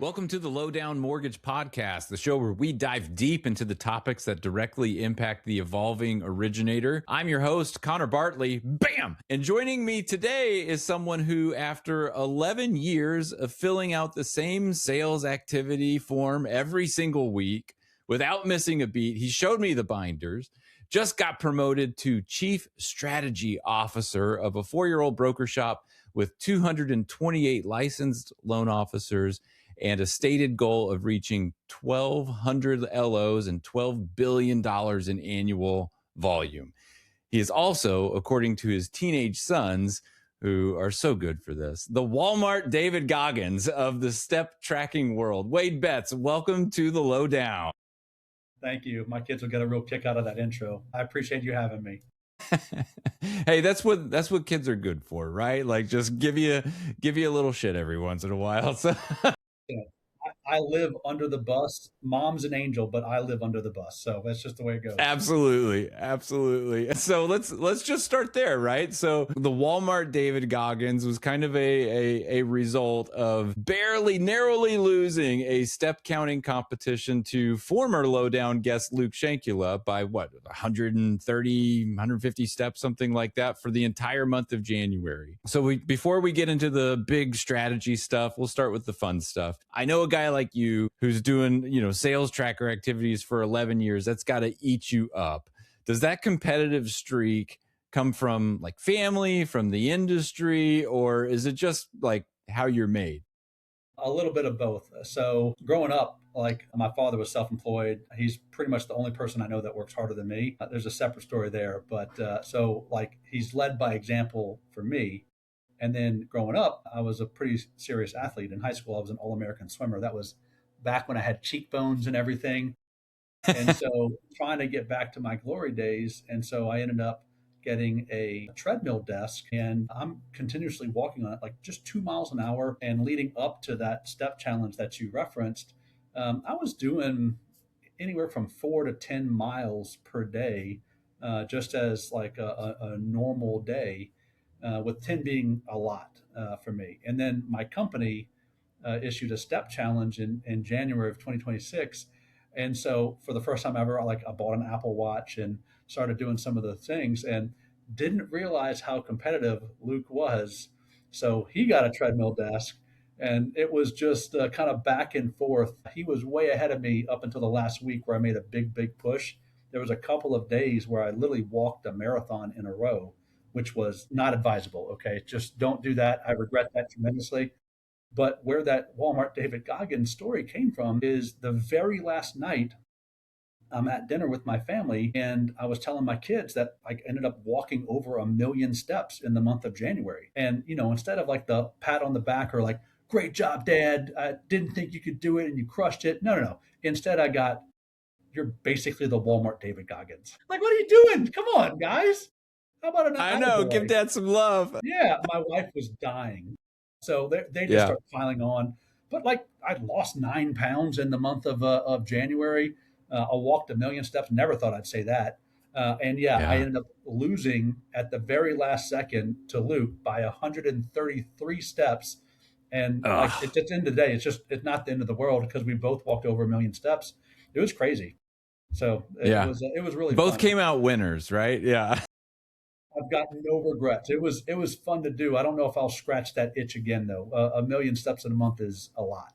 Welcome to the Lowdown Mortgage Podcast, the show where we dive deep into the topics that directly impact the evolving originator. I'm your host, Connor Bartley. Bam! And joining me today is someone who, after 11 years of filling out the same sales activity form every single week without missing a beat, he showed me the binders, just got promoted to Chief Strategy Officer of a 4-year-old broker shop with 228 licensed loan officers and a stated goal of reaching 1,200 LOs and $12 billion in annual volume. He is also, according to his teenage sons, who are so good for this, the Walmart David Goggins of the step tracking world. Wade Betz, welcome to the Lowdown. Thank you. My kids will get a real kick out of that intro. I appreciate you having me. Hey, that's what kids are good for, right? Like, just give you a little shit every once in a while. So. Yeah. I live under the bus. Mom's an angel, but I live under the bus. So that's just the way it goes. Absolutely. So let's just start there, right? So the Walmart David Goggins was kind of a result of narrowly losing a step counting competition to former Lowdown guest Luke Shankula by 130, 150 steps, something like that, for the entire month of January. So before we get into the big strategy stuff, we'll start with the fun stuff. I know a guy like you who's doing, sales tracker activities for 11 years. That's got to eat you up. Does that competitive streak come from like family, from the industry, or is it just like how you're made? A little bit of both. So growing up, like, my father was self-employed. He's pretty much the only person I know that works harder than me. There's a separate story there, but so like he's led by example for me. And then growing up, I was a pretty serious athlete. In high school, I was an All-American swimmer. That was back when I had cheekbones and everything. And so trying to get back to my glory days. And so I ended up getting a treadmill desk, and I'm continuously walking on it, like just 2 miles an hour. And leading up to that step challenge that you referenced, I was doing anywhere from 4 to 10 miles per day, just as like a normal day, with 10 being a lot for me. And then my company issued a step challenge in January of 2026. And so for the first time ever, I bought an Apple Watch and started doing some of the things and didn't realize how competitive Luke was. So he got a treadmill desk, and it was just kind of back and forth. He was way ahead of me up until the last week where I made a big push. There was a couple of days where I literally walked a marathon in a row, which was not advisable. Okay. Just don't do that. I regret that tremendously. But where that Walmart David Goggins story came from is the very last night I'm at dinner with my family, and I was telling my kids that I ended up walking over 1,000,000 steps in the month of January. And, instead of like the pat on the back or like, great job, Dad, I didn't think you could do it and you crushed it. No. Instead, I got, you're basically the Walmart David Goggins. Like, what are you doing? Come on, guys. How about an I know, give Dad some love. Yeah, my wife was dying. So they just start piling on. But like, I lost 9 pounds in the month of January. I walked 1,000,000 steps. Never thought I'd say that. I ended up losing at the very last second to Luke by 133 steps. And like, it's at the end of the day, it's not the end of the world because we both walked over 1,000,000 steps. It was crazy. So it was really both fun. Came out winners, right? Yeah. I've got no regrets. It was fun to do. I don't know if I'll scratch that itch again though. 1,000,000 steps in a month is a lot.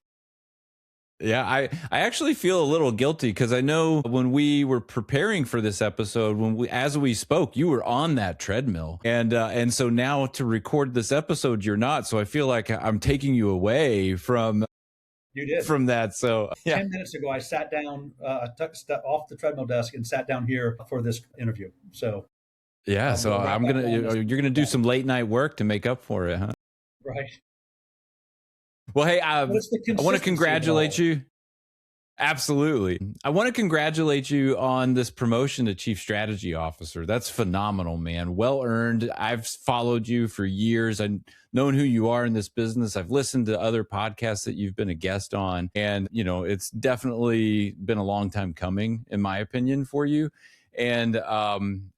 Yeah, I actually feel a little guilty because I know when we were preparing for this episode, as we spoke, you were on that treadmill, and so now to record this episode, you're not. So I feel like I'm taking you away from. You did. From that. So 10 minutes ago, I sat down, I took a step off the treadmill desk and sat down here for this interview. So yeah, so you're gonna do some late night work to make up for it, huh? Right. Well, hey, I want to congratulate you. Absolutely. I want to congratulate you on this promotion to Chief Strategy Officer. That's phenomenal, man. Well earned. I've followed you for years. I've known who you are in this business. I've listened to other podcasts that you've been a guest on. And, it's definitely been a long time coming, in my opinion, for you. And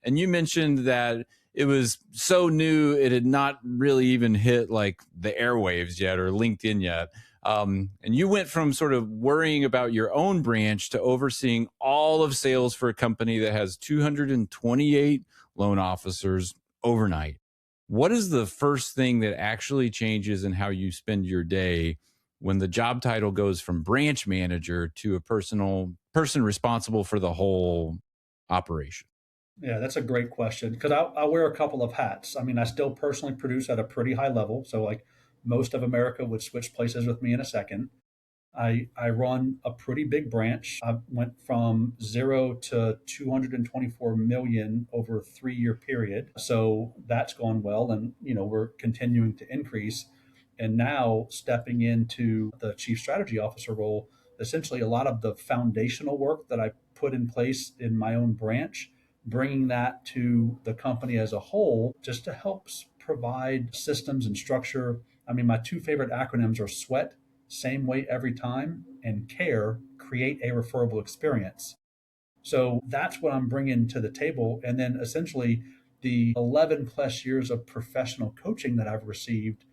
you mentioned that it was so new, it had not really even hit like the airwaves yet or LinkedIn yet. And you went from sort of worrying about your own branch to overseeing all of sales for a company that has 228 loan officers overnight. What is the first thing that actually changes in how you spend your day when the job title goes from branch manager to a person responsible for the whole operation? Yeah, that's a great question because I wear a couple of hats. I mean, I still personally produce at a pretty high level. So, like most of America would switch places with me in a second. I run a pretty big branch. I went from zero to 224 million over a 3 year period. So that's gone well. And, we're continuing to increase. And now stepping into the chief strategy officer role, essentially a lot of the foundational work that I put in place in my own branch, bringing that to the company as a whole, just to help provide systems and structure. I mean, my two favorite acronyms are SWEAT, same way every time, and CARE, create a referable experience. So that's what I'm bringing to the table. And then essentially the 11 plus years of professional coaching that I've received,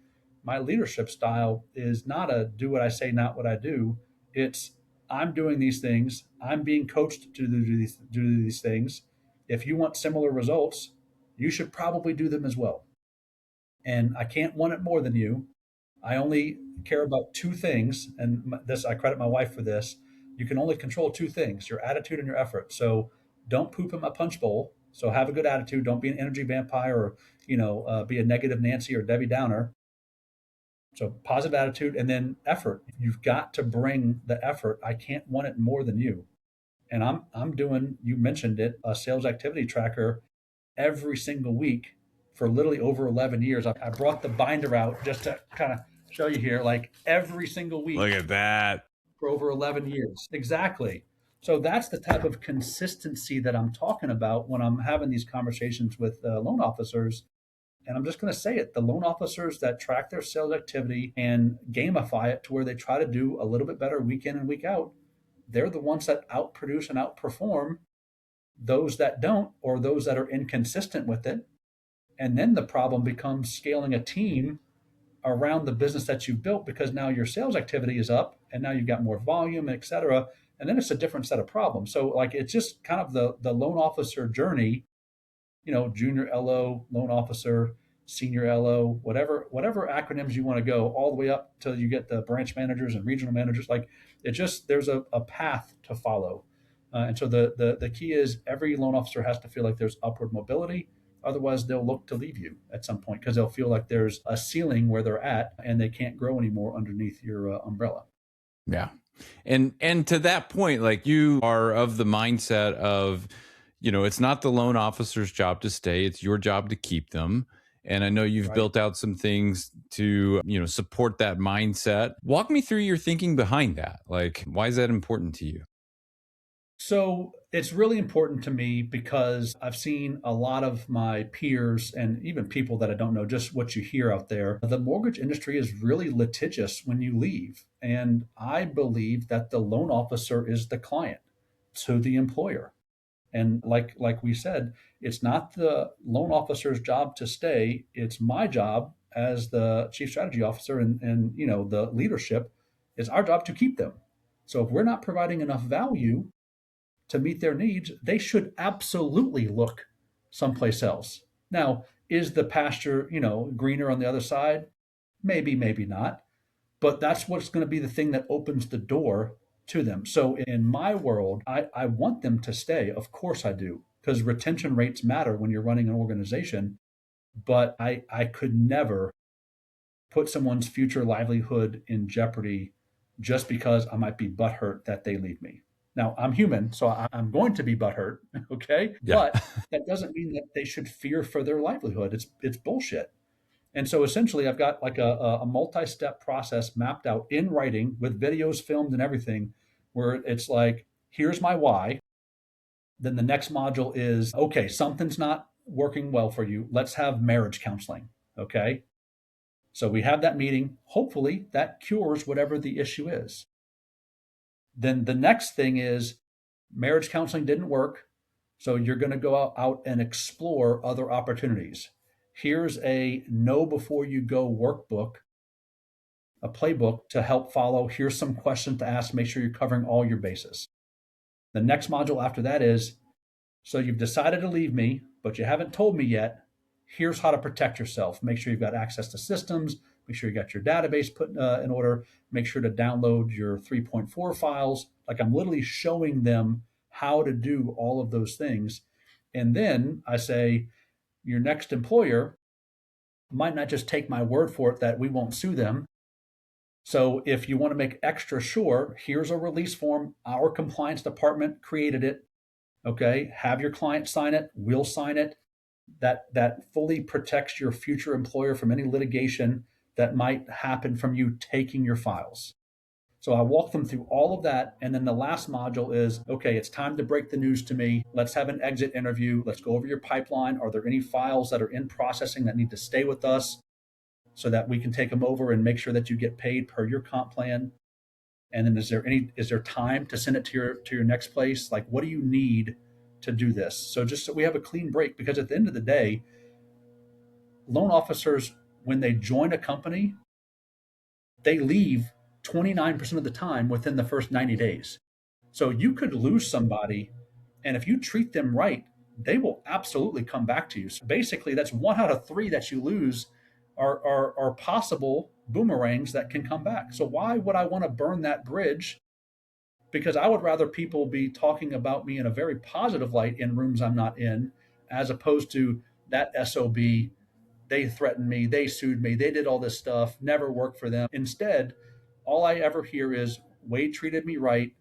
my leadership style is not a do what I say, not what I do. It's I'm doing these things. I'm being coached to do these things. If you want similar results, you should probably do them as well. And I can't want it more than you. I only care about two things, and this I credit my wife for this. You can only control two things: your attitude and your effort. So don't poop in my punch bowl. So have a good attitude. Don't be an energy vampire or be a negative Nancy or Debbie Downer. So positive attitude and then effort. You've got to bring the effort. I can't want it more than you. And I'm doing. You mentioned it, a sales activity tracker every single week for literally over 11 years. I brought the binder out just to kind of show you here, like every single week. Look at that. For over 11 years. Exactly. So that's the type of consistency that I'm talking about when I'm having these conversations with loan officers. And I'm just going to say it, the loan officers that track their sales activity and gamify it to where they try to do a little bit better week in and week out, they're the ones that outproduce and outperform those that don't, or those that are inconsistent with it. And then the problem becomes scaling a team around the business that you've built, because now your sales activity is up and now you've got more volume, et cetera. And then it's a different set of problems. So like it's just kind of the loan officer journey, junior LO, loan officer, senior LO, whatever acronyms you want to go, all the way up till you get the branch managers and regional managers. Like there's a path to follow. And so the key is every loan officer has to feel like there's upward mobility. Otherwise, they'll look to leave you at some point because they'll feel like there's a ceiling where they're at and they can't grow anymore underneath your umbrella. Yeah. And to that point, like you are of the mindset of, it's not the loan officer's job to stay, it's your job to keep them. And I know you've Right. built out some things to, support that mindset. Walk me through your thinking behind that. Like, why is that important to you? So it's really important to me because I've seen a lot of my peers and even people that I don't know, just what you hear out there. The mortgage industry is really litigious when you leave. And I believe that the loan officer is the client to the employer. And like we said, it's not the loan officer's job to stay. It's my job as the chief strategy officer and the leadership. It's our job to keep them. So if we're not providing enough value to meet their needs, they should absolutely look someplace else. Now, is the pasture, greener on the other side? Maybe, maybe not. But that's what's going to be the thing that opens the door to them. So in my world, I want them to stay. Of course I do, because retention rates matter when you're running an organization. But I could never put someone's future livelihood in jeopardy just because I might be butthurt that they leave me. Now, I'm human, so I'm going to be butthurt, okay? Yeah. But that doesn't mean that they should fear for their livelihood. It's bullshit. And so essentially, I've got like a multi-step process mapped out in writing with videos filmed and everything, where it's like, here's my why. Then the next module is, okay, something's not working well for you. Let's have marriage counseling, okay? So we have that meeting. Hopefully that cures whatever the issue is. Then the next thing is marriage counseling didn't work. So you're going to go out and explore other opportunities. Here's a know before you go workbook a playbook to help follow. Here's some questions to ask. Make sure you're covering all your bases. The next module after that is, so you've decided to leave me, but you haven't told me yet. Here's how to protect yourself. Make sure you've got access to systems. Make sure you got your database put in order. Make sure to download your 3.4 files. Like, I'm literally showing them how to do all of those things. And then I say, your next employer might not just take my word for it that we won't sue them. So if you want to make extra sure, here's a release form. Our compliance department created it. Okay, have your client sign it. We'll sign it. That fully protects your future employer from any litigation that might happen from you taking your files. So I walk them through all of that. And then the last module is, okay, it's time to break the news to me. Let's have an exit interview. Let's go over your pipeline. Are there any files that are in processing that need to stay with us so that we can take them over and make sure that you get paid per your comp plan? And then is there time to send it to your next place? Like, what do you need to do this? So just so we have a clean break, because at the end of the day, loan officers, when they join a company, they leave 29% of the time within the first 90 days. So you could lose somebody, and if you treat them right, they will absolutely come back to you. So basically, that's 1 out of 3 that you lose are possible boomerangs that can come back. So why would I want to burn that bridge? Because I would rather people be talking about me in a very positive light in rooms I'm not in, as opposed to that SOB, they threatened me, they sued me, they did all this stuff, never worked for them. Instead, all I ever hear is, Wade treated me right.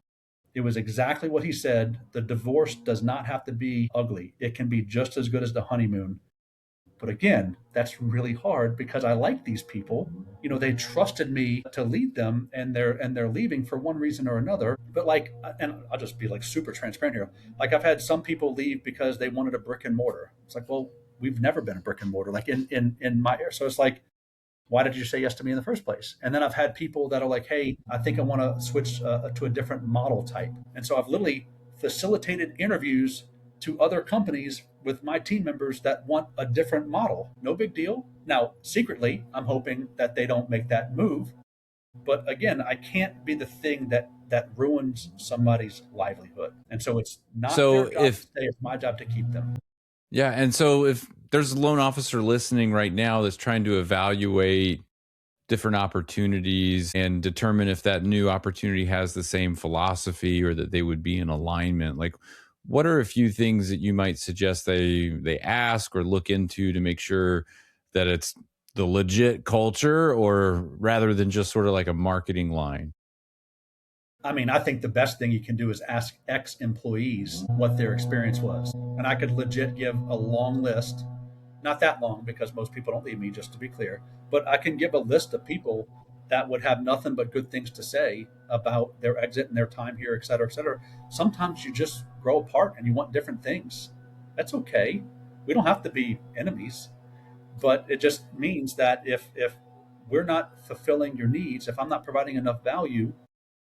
It was exactly what he said. The divorce does not have to be ugly. It can be just as good as the honeymoon. But again, that's really hard because I like these people. They trusted me to lead them, and they're leaving for one reason or another. But like, and I'll just be like super transparent here. Like, I've had some people leave because they wanted a brick and mortar. It's like, well, we've never been a brick and mortar. Like in my so it's like, why did you say yes to me in the first place? And then I've had people that are like, hey, I think I want to switch to a different model type. And so I've literally facilitated interviews to other companies with my team members that want a different model. No big deal. Now, secretly, I'm hoping that they don't make that move. But again, I can't be the thing that ruins somebody's livelihood. And so it's not their job to stay, it's my job to keep them. Yeah. And so if there's a loan officer listening right now that's trying to evaluate different opportunities and determine if that new opportunity has the same philosophy or that they would be in alignment, like, what are a few things that you might suggest they ask or look into to make sure that it's the legit culture, or rather than just sort of like a marketing line? I mean, I think the best thing you can do is ask ex-employees what their experience was. And I could legit give a long list, not that long because most people don't leave me, just to be clear, but I can give a list of people that would have nothing but good things to say about their exit and their time here, et cetera, et cetera. Sometimes you just grow apart and you want different things. That's okay. We don't have to be enemies, but it just means that if we're not fulfilling your needs, if I'm not providing enough value,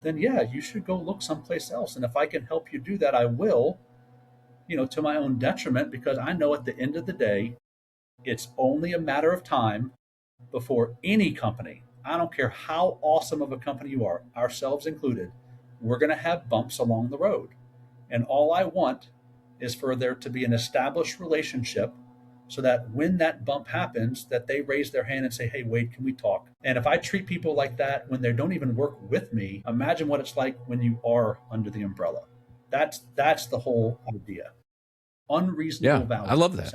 then yeah, you should go look someplace else. And if I can help you do that, I will, to my own detriment, because I know at the end of the day, it's only a matter of time before any company, I don't care how awesome of a company you are, ourselves included, we're going to have bumps along the road. And all I want is for there to be an established relationship so that when that bump happens, that they raise their hand and say, hey, Wade, can we talk? And if I treat people like that when they don't even work with me, imagine what it's like when you are under the umbrella. That's the whole idea. Unreasonable value. I love that.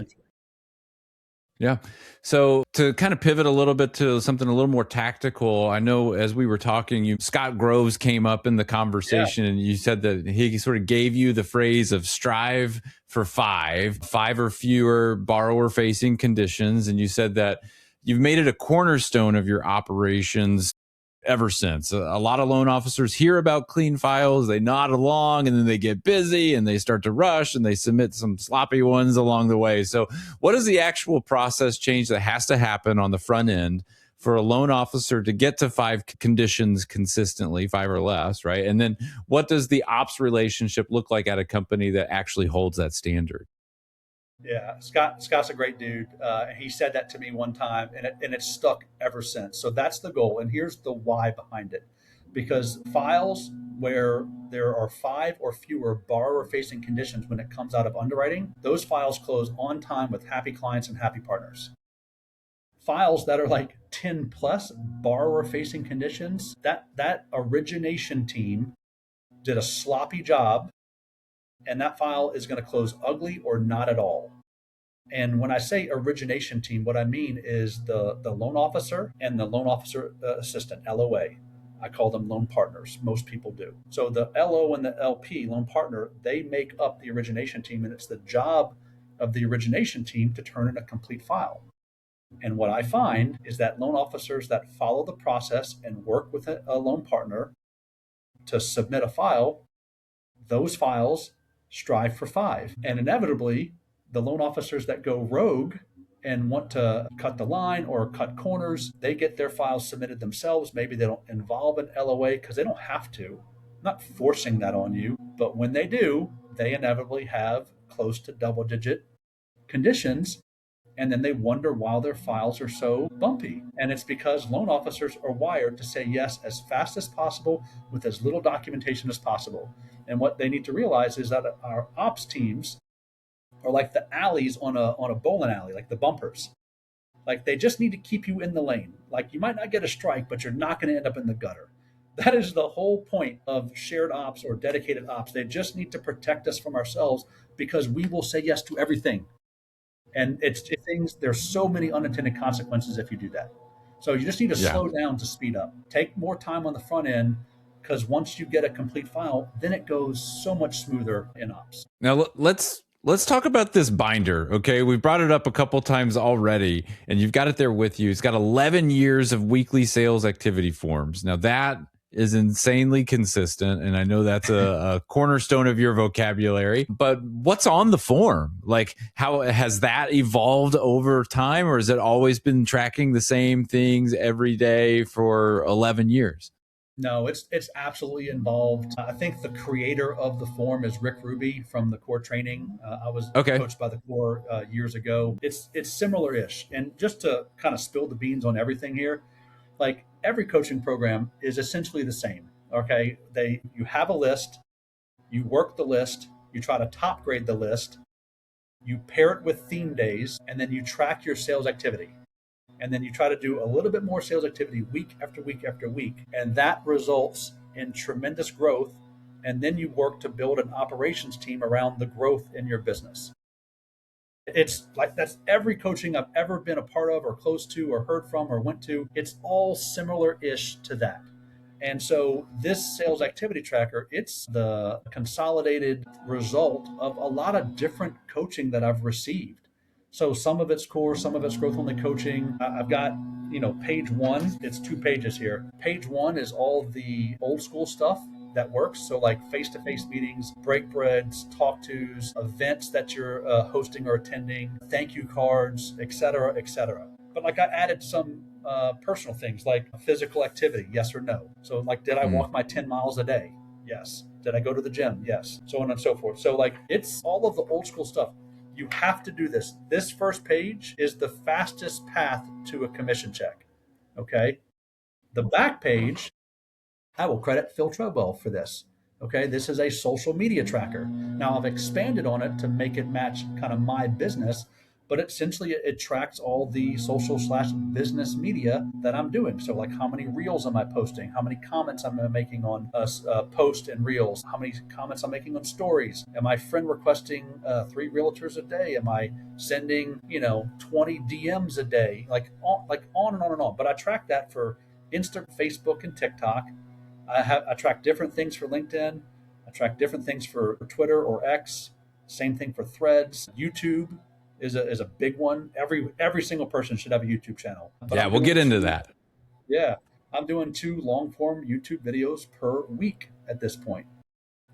Yeah. So to kind of pivot a little bit to something a little more tactical, I know as we were talking, Scott Groves came up in the conversation, and you said that he sort of gave you the phrase of strive for five or fewer borrower facing conditions. And you said that you've made it a cornerstone of your operations ever since. A lot of loan officers hear about clean files, they nod along, and then they get busy and they start to rush and they submit some sloppy ones along the way. So what is the actual process change that has to happen on the front end for a loan officer to get to 5 conditions consistently, 5 or less, right? And then what does the ops relationship look like at a company that actually holds that standard? Yeah, Scott's a great dude. He said that to me one time, and it's stuck ever since. So that's the goal, and here's the why behind it: because files where there are five or fewer borrower-facing conditions when it comes out of underwriting, those files close on time with happy clients and happy partners. Files that are like 10 plus borrower-facing conditions, that origination team did a sloppy job, and that file is going to close ugly or not at all. And when I say origination team, what I mean is the loan officer and the loan officer assistant, LOA. I call them loan partners. Most people do. So the LO and the LP, loan partner, they make up the origination team, and it's the job of the origination team to turn in a complete file. And what I find is that loan officers that follow the process and work with a loan partner to submit a file, those files strive for five. And inevitably, the loan officers that go rogue and want to cut the line or cut corners, they get their files submitted themselves. Maybe they don't involve an LOA because they don't have to. I'm not forcing that on you. But when they do, they inevitably have close to double digit conditions, and then they wonder why their files are so bumpy. And it's because loan officers are wired to say yes as fast as possible with as little documentation as possible. And what they need to realize is that our ops teams are like the alleys on a bowling alley, like the bumpers. Like they just need to keep you in the lane. Like you might not get a strike, but you're not going to end up in the gutter. That is the whole point of shared ops or dedicated ops. They just need to protect us from ourselves because we will say yes to everything. And it's things, there's so many unintended consequences if you do that. So you just need to Yeah. slow down to speed up. Take more time on the front end, because once you get a complete file, then it goes so much smoother in ops. Now let's talk about this binder. Okay, we've brought it up a couple times already, and you've got it there with you. It's got 11 years of weekly sales activity forms. Now that is insanely consistent, and I know that's a cornerstone of your vocabulary. But what's on the form? Like, how has that evolved over time, or has it always been tracking the same things every day for 11 years? No, it's absolutely involved. I think the creator of the form is Rick Ruby from the core training. I was Okay. coached by the core years ago. It's similar-ish. And just to kind of spill the beans on everything here, like every coaching program is essentially the same. Okay, you have a list, you work the list, you try to top grade the list, you pair it with theme days, and then you track your sales activity. And then you try to do a little bit more sales activity week after week after week. And that results in tremendous growth. And then you work to build an operations team around the growth in your business. It's like that's every coaching I've ever been a part of or close to or heard from or went to. It's all similar ish to that. And so this sales activity tracker, it's the consolidated result of a lot of different coaching that I've received. So some of it's core, some of it's growth only coaching. I've got, page one, it's 2 pages here. Page one is all the old school stuff that works. So like face-to-face meetings, break breads, talk tos, events that you're hosting or attending, thank you cards, et cetera, et cetera. But like I added some personal things like physical activity, yes or no. So like, did I Mm. walk my 10 miles a day? Yes. Did I go to the gym? Yes. So on and so forth. So like, it's all of the old school stuff. You have to do this. This first page is the fastest path to a commission check. Okay. The back page, I will credit Phil Trobell for this. Okay, this is a social media tracker. Now I've expanded on it to make it match kind of my business, but essentially it tracks all the social/business media that I'm doing. So like how many reels am I posting? How many comments am I making on post and reels? How many comments I'm making on stories? Am I friend requesting 3 realtors a day? Am I sending 20 DMs a day? Like on and on and on. But I track that for Insta, Facebook, and TikTok. I track different things for LinkedIn. I track different things for Twitter or X. Same thing for Threads. YouTube is a big one. Every single person should have a YouTube channel. But Yeah, I'm we'll doing get into two. that. Yeah, I'm doing 2 long form YouTube videos per week at this point.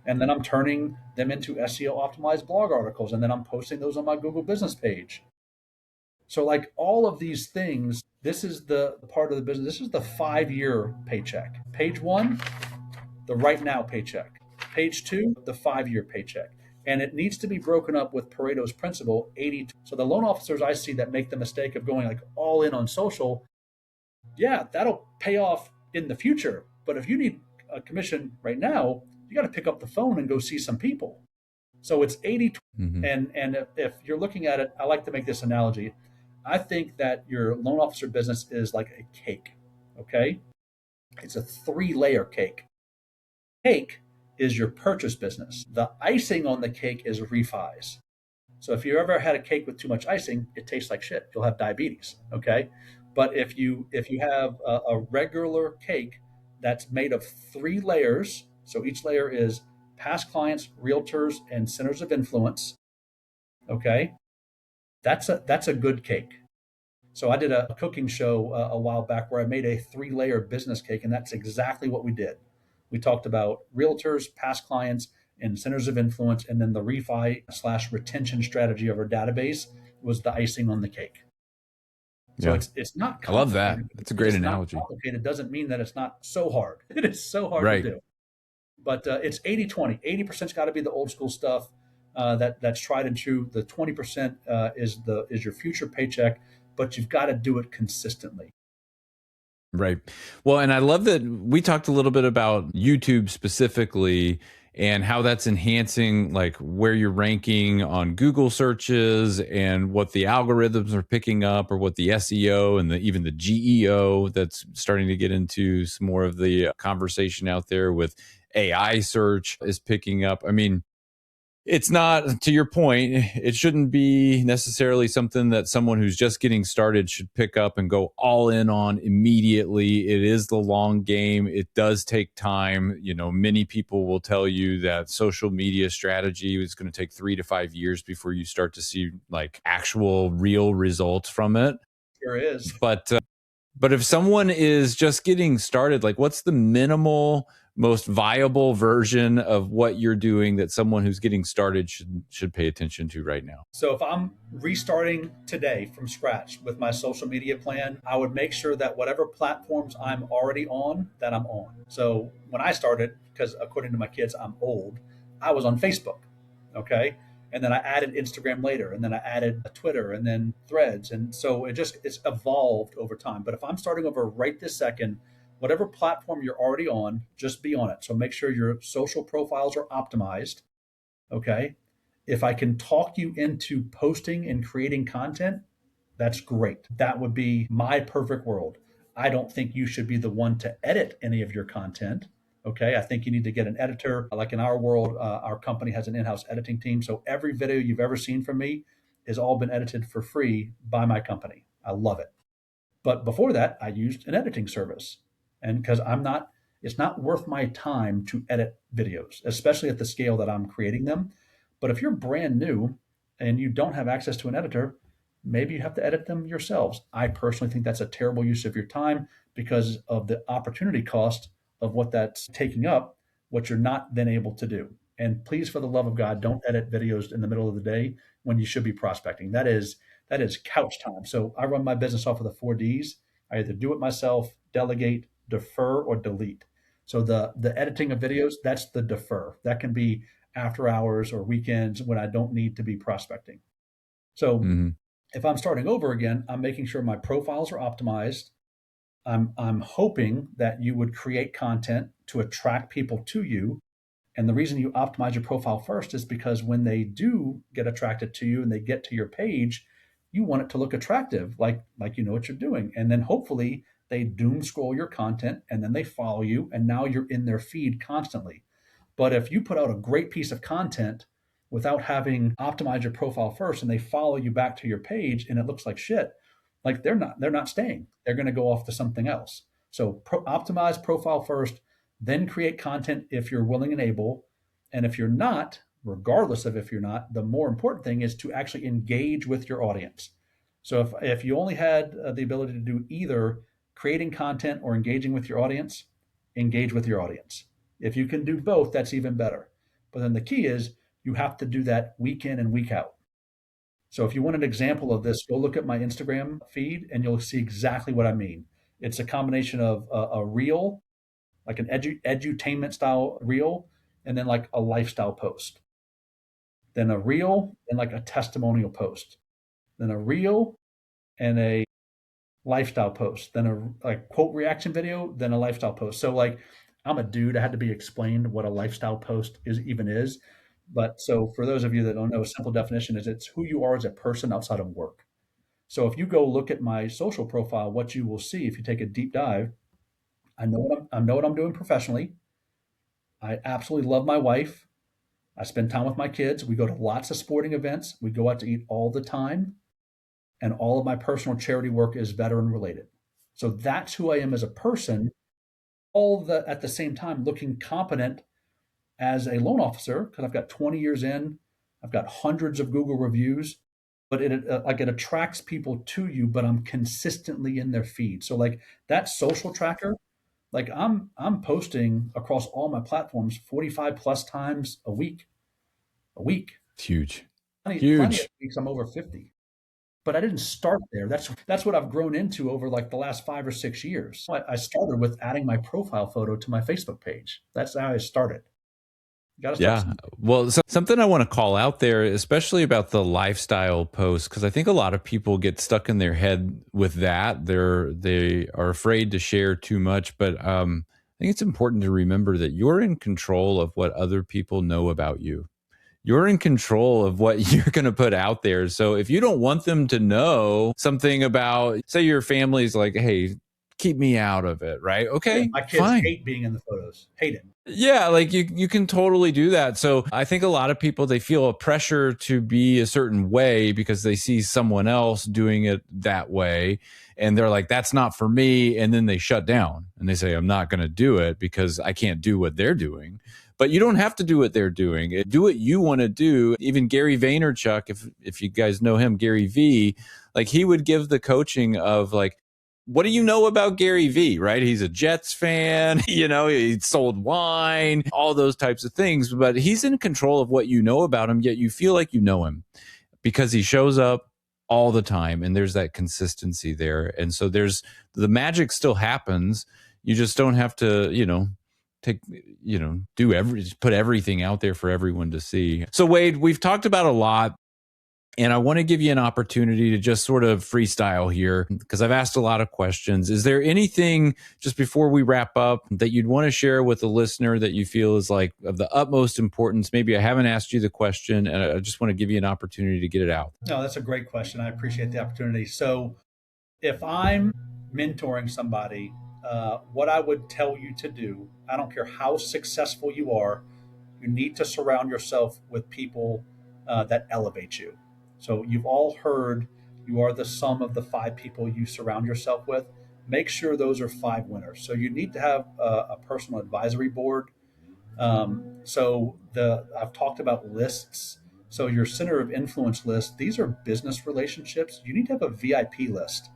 And then I'm turning them into SEO optimized blog articles, and then I'm posting those on my Google business page. So like all of these things, this is the part of the business. This is the 5-year paycheck. Page one, the right now paycheck. Page two, the 5-year paycheck. And it needs to be broken up with Pareto's principle, 80. So the loan officers I see that make the mistake of going like all in on social, yeah, that'll pay off in the future. But if you need a commission right now, you got to pick up the phone and go see some people. So it's 80. Mm-hmm. And if you're looking at it, I like to make this analogy. I think that your loan officer business is like a cake. Okay. It's a 3-layer cake. Cake is your purchase business. The icing on the cake is refis. So if you ever had a cake with too much icing, it tastes like shit. You'll have diabetes. Okay. But if you have a regular cake that's made of 3 layers, so each layer is past clients, realtors, and centers of influence. Okay, that's a good cake. So I did a cooking show a while back where I made a 3-layer business cake, and that's exactly what we did. We talked about realtors, past clients, and centers of influence, and then the refi/retention strategy of our database was the icing on the cake. So Yeah. it's not I love that. complicated. That's a It's great just not analogy. complicated doesn't mean that it's not so hard. It is so hard to Right. do. But it's 80/20. 80%'s got to be the old school stuff that's tried and true. The 20% is your future paycheck, but you've got to do it consistently. Right. Well, and I love that we talked a little bit about YouTube specifically and how that's enhancing like where you're ranking on Google searches and what the algorithms are picking up or what the SEO and even the GEO that's starting to get into some more of the conversation out there with AI search is picking up. I mean, it's not, to your point, it shouldn't be necessarily something that someone who's just getting started should pick up and go all in on immediately. It is the long game. It does take time. You know, many people will tell you that social media strategy is going to take 3 to 5 years before you start to see like actual real results from it. Sure is. But if someone is just getting started, like what's the minimal, most viable version of what you're doing that someone who's getting started should pay attention to right now? So if I'm restarting today from scratch with my social media plan, I would make sure that whatever platforms I'm already on, that I'm on. So when I started, because according to my kids, I'm old, I was on Facebook. Okay. And then I added Instagram later, and then I added Twitter, and then Threads. And so it's evolved over time. But if I'm starting over right this second, whatever platform you're already on, just be on it. So make sure your social profiles are optimized. Okay. If I can talk you into posting and creating content, that's great. That would be my perfect world. I don't think you should be the one to edit any of your content. Okay. I think you need to get an editor. Like in our world, our company has an in house editing team. So every video you've ever seen from me has all been edited for free by my company. I love it. But before that, I used an editing service. And because it's not worth my time to edit videos, especially at the scale that I'm creating them. But if you're brand new and you don't have access to an editor, maybe you have to edit them yourselves. I personally think that's a terrible use of your time because of the opportunity cost of what that's taking up, what you're not then able to do. And please, for the love of God, don't edit videos in the middle of the day when you should be prospecting. That is couch time. So I run my business off of the 4 Ds. I either do it myself, delegate, defer, or delete. So the editing of videos, that's the defer. That can be after hours or weekends when I don't need to be prospecting. So Mm-hmm. if I'm starting over again, I'm making sure my profiles are optimized. I'm hoping that you would create content to attract people to you. And the reason you optimize your profile first is because when they do get attracted to you and they get to your page, you want it to look attractive, like you know what you're doing. And then hopefully they doom scroll your content and then they follow you and now you're in their feed constantly. But if you put out a great piece of content without having optimized your profile first and they follow you back to your page and it looks like shit, like they're not staying. They're going to go off to something else. So optimize profile first, then create content if you're willing and able. And if you're not, regardless of if you're not, the more important thing is to actually engage with your audience. So if you only had the ability to do either creating content or engaging with your audience, engage with your audience. If you can do both, that's even better. But then the key is you have to do that week in and week out. So if you want an example of this, go look at my Instagram feed and you'll see exactly what I mean. It's a combination of a reel, like an edutainment style reel, and then like a lifestyle post. then a reel, and like a testimonial post, then a reel and a lifestyle post, then a like quote reaction video, then a lifestyle post. So like I'm a dude, I had to be explained what a lifestyle post is. But so for those of you that don't know, a simple definition is it's who you are as a person outside of work. So if you go look at my social profile, what you will see if you take a deep dive, I know what I'm doing professionally. I absolutely love my wife. I spend time with my kids. We go to lots of sporting events. We go out to eat all the time. And all of my personal charity work is veteran related. So that's who I am as a person, all the at the same time looking competent as a loan officer because I've got 20 years in, I've got hundreds of Google reviews, but it attracts people to you, but I'm consistently in their feed. So like that social tracker, like I'm posting across all my platforms 45 plus times a week. It's huge. Plenty of Huge. weeks I'm over 50. But I didn't start there. That's what I've grown into over like the last 5 or 6 years. I started with adding my profile photo to my Facebook page. That's how I started. You got to start Yeah. somewhere. Well, something I want to call out there, especially about the lifestyle post, because I think a lot of people get stuck in their head with that. They are afraid to share too much, but I think it's important to remember that you're in control of what other people know about you. You're in control of what you're going to put out there. So if you don't want them to know something about, say, your family's like, hey, keep me out of it, right? Yeah, Okay, my kids fine. hate being in the photos. Hate it. Yeah, like you can totally do that. So I think a lot of people, they feel a pressure to be a certain way because they see someone else doing it that way, and they're like, that's not for me, and then they shut down and they say, I'm not going to do it because I can't do what they're doing. But you don't have to do what they're doing. Do what you want to do. Even Gary Vaynerchuk, if you guys know him, Gary V, like he would give the coaching of like, what do you know about Gary Vee, right? He's a Jets fan, he sold wine, all those types of things, but he's in control of what you know about him, yet you feel like you know him because he shows up all the time and there's that consistency there. And so there's the magic still happens. You just don't have to, take, put everything out there for everyone to see. So Wade, we've talked about a lot. And I want to give you an opportunity to just sort of freestyle here because I've asked a lot of questions. Is there anything just before we wrap up that you'd want to share with the listener that you feel is like of the utmost importance? Maybe I haven't asked you the question and I just want to give you an opportunity to get it out. No, that's a great question. I appreciate the opportunity. So if I'm mentoring somebody, what I would tell you to do, I don't care how successful you are, you need to surround yourself with people that elevate you. So you've all heard you are the sum of the 5 people you surround yourself with. Make sure those are 5 winners. So you need to have a personal advisory board. I've talked about lists. So your center of influence list, these are business relationships. You need to have a VIP list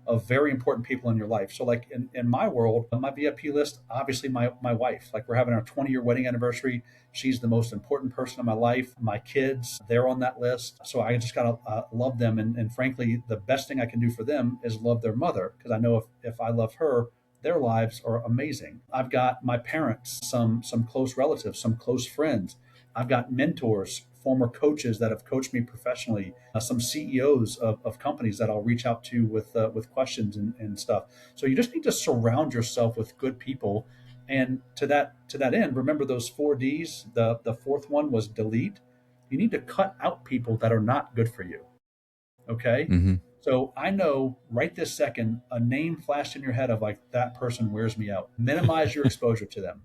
of very important people in your life. So like in my world, my VIP list, obviously my wife, like we're having our 20-year wedding anniversary. She's the most important person in my life. My kids, they're on that list. So I just got to love them. And frankly, the best thing I can do for them is love their mother. Because I know if I love her, their lives are amazing. I've got my parents, some close relatives, some close friends. I've got mentors, former coaches that have coached me professionally, some CEOs of companies that I'll reach out to with questions and stuff. So you just need to surround yourself with good people. And to that end, remember those 4 Ds. The fourth one was delete. You need to cut out people that are not good for you. Okay. Mm-hmm. So I know right this second, a name flashed in your head of like, that person wears me out. Minimize your exposure to them.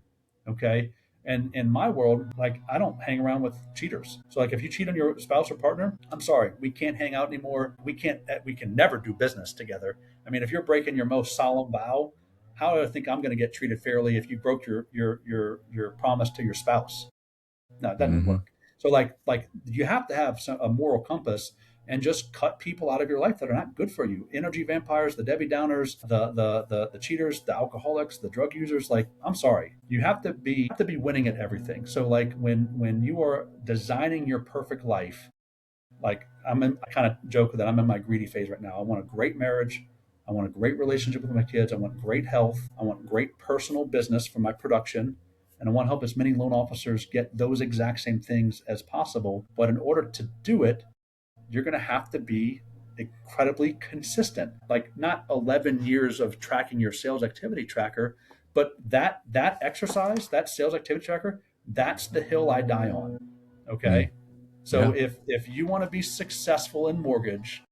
Okay. And in my world, like I don't hang around with cheaters. So like if you cheat on your spouse or partner, I'm sorry, we can't hang out anymore. We can never do business together. I mean, if you're breaking your most solemn vow, how do I think I'm going to get treated fairly if you broke your promise to your spouse? No, it doesn't Mm-hmm. work. So like you have to have a moral compass and just cut people out of your life that are not good for you. Energy vampires, the Debbie Downers, the cheaters, the alcoholics, the drug users. Like, I'm sorry, you have to be winning at everything. So like when you are designing your perfect life, like I kind of joke that I'm in my greedy phase right now. I want a great marriage. I want a great relationship with my kids. I want great health. I want great personal business for my production. And I want to help as many loan officers get those exact same things as possible. But in order to do it, you're going to have to be incredibly consistent. Like not 11 years of tracking your sales activity tracker, but that exercise, that sales activity tracker, that's the hill I die on. Okay? So Yeah. if you want to be successful in mortgage,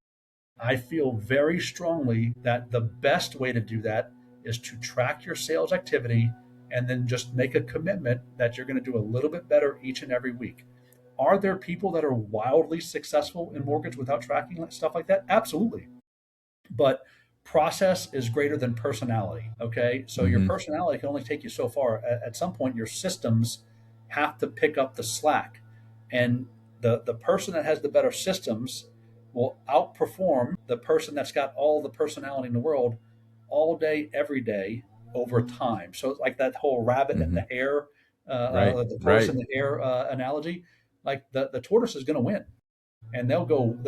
I feel very strongly that the best way to do that is to track your sales activity and then just make a commitment that you're going to do a little bit better each and every week. Are there people that are wildly successful in mortgage without tracking stuff like that? Absolutely. But process is greater than personality. Okay. So your Mm-hmm. personality can only take you so far. At some point, your systems have to pick up the slack. And the person that has the better systems will outperform the person that's got all the personality in the world all day, every day over time. So it's like that whole rabbit and Mm-hmm. the hare, Right. the tortoise Right. and the hare analogy. Like the tortoise is going to win and they'll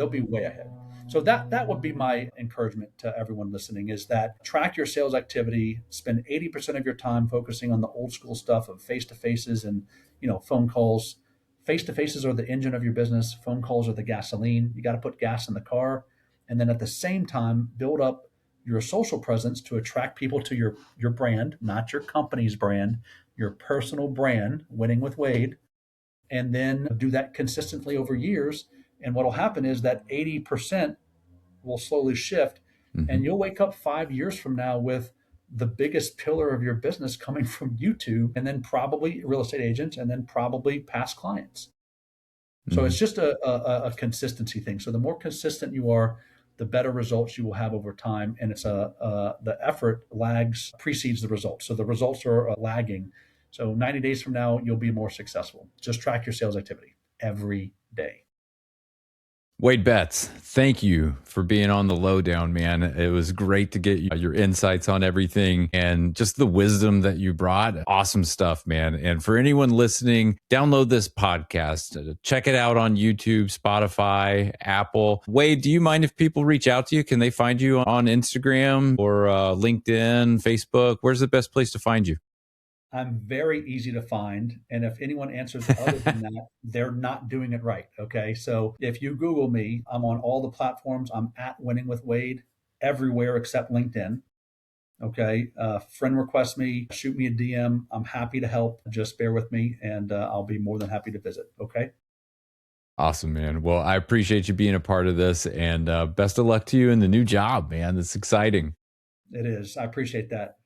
be way ahead. So that would be my encouragement to everyone listening is that track your sales activity, spend 80% of your time focusing on the old school stuff of face to faces and phone calls. Face to faces are the engine of your business, phone calls are the gasoline. You got to put gas in the car, and then at the same time build up your social presence to attract people to your brand, not your company's brand, your personal brand, Winning with Wade, and then do that consistently over years. And what will happen is that 80% will slowly shift, Mm-hmm. and you'll wake up 5 years from now with the biggest pillar of your business coming from YouTube, and then probably real estate agents, and then probably past clients. So Mm-hmm. it's just a consistency thing. So the more consistent you are, the better results you will have over time. And it's the effort lags precedes the results. So the results are lagging. So 90 days from now, you'll be more successful. Just track your sales activity every day. Wade Betz, thank you for being on the lowdown, man. It was great to get your insights on everything and just the wisdom that you brought. Awesome stuff, man. And for anyone listening, download this podcast. Check it out on YouTube, Spotify, Apple. Wade, do you mind if people reach out to you? Can they find you on Instagram or LinkedIn, Facebook? Where's the best place to find you? I'm very easy to find. And if anyone answers other than that, they're not doing it right. Okay. So if you Google me, I'm on all the platforms. I'm at Winning with Wade everywhere except LinkedIn. Okay. Friend request me, shoot me a DM. I'm happy to help. Just bear with me and I'll be more than happy to visit. Okay. Awesome, man. Well, I appreciate you being a part of this and best of luck to you in the new job, man. That's exciting. It is. I appreciate that.